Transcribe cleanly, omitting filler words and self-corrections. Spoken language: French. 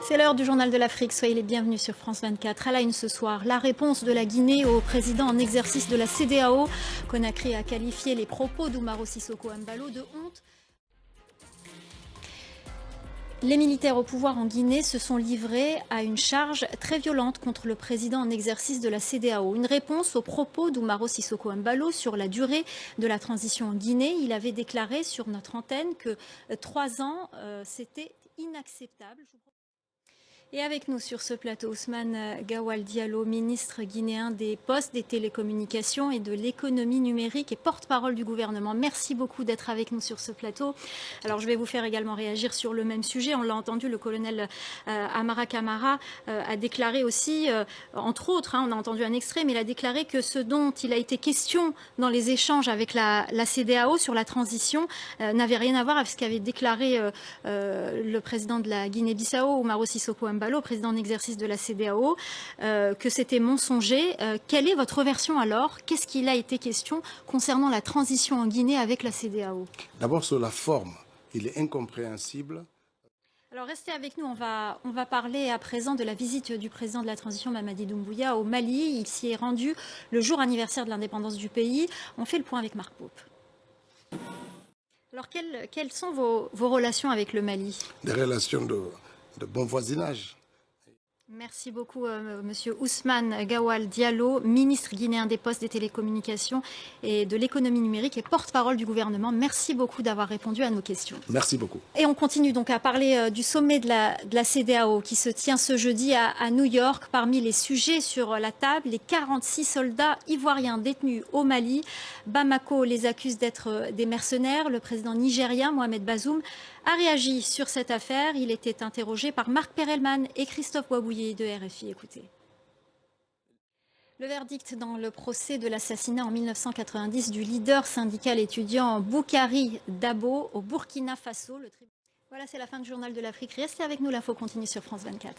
C'est l'heure du journal de l'Afrique. Soyez les bienvenus sur France 24. À la une ce soir, la réponse de la Guinée au président en exercice de la CEDEAO. Conakry a qualifié les propos d'Umaro Sissoco Embalo de honte. Les militaires au pouvoir en Guinée se sont livrés à une charge très violente contre le président en exercice de la CEDEAO. Une réponse aux propos d'Umaro Sissoco Embalo sur la durée de la transition en Guinée. Il avait déclaré sur notre antenne que 3 ans, c'était inacceptable. Et avec nous sur ce plateau, Ousmane Gawal Diallo, ministre guinéen des Postes, des Télécommunications et de l'économie numérique et porte-parole du gouvernement. Merci beaucoup d'être avec nous sur ce plateau. Alors je vais vous faire également réagir sur le même sujet. On l'a entendu, le colonel Amara Camara a déclaré aussi, entre autres, on a entendu un extrait, mais il a déclaré que ce dont il a été question dans les échanges avec la CEDEAO sur la transition n'avait rien à voir avec ce qu'avait déclaré le président de la Guinée-Bissau, Umaro Sissoco Embalo, président en exercice de la CEDEAO, que c'était mensonger. Quelle est votre version alors? Qu'est-ce qu'il a été question concernant la transition en Guinée avec la CEDEAO? D'abord sur la forme, il est incompréhensible. Alors restez avec nous, on va parler à présent de la visite du président de la transition Mamadi Doumbouya au Mali. Il s'y est rendu le jour anniversaire de l'indépendance du pays. On fait le point avec Marc Pope. Alors quelles sont vos relations avec le Mali? Des relations de bon voisinage. Merci beaucoup, monsieur Ousmane Gawal Diallo, ministre guinéen des Postes, des Télécommunications et de l'économie numérique et porte-parole du gouvernement. Merci beaucoup d'avoir répondu à nos questions. Merci beaucoup. Et on continue donc à parler du sommet de la CEDEAO qui se tient ce jeudi à New York. Parmi les sujets sur la table, les 46 soldats ivoiriens détenus au Mali. Bamako les accuse d'être des mercenaires. Le président nigérien Mohamed Bazoum a réagi sur cette affaire. Il était interrogé par Marc Perelman et Christophe Ouabouye de RFI. Écoutez. Le verdict dans le procès de l'assassinat en 1990 du leader syndical étudiant Boukari Dabo au Burkina Faso. Voilà, c'est la fin du journal de l'Afrique. Restez avec nous, l'info continue sur France 24.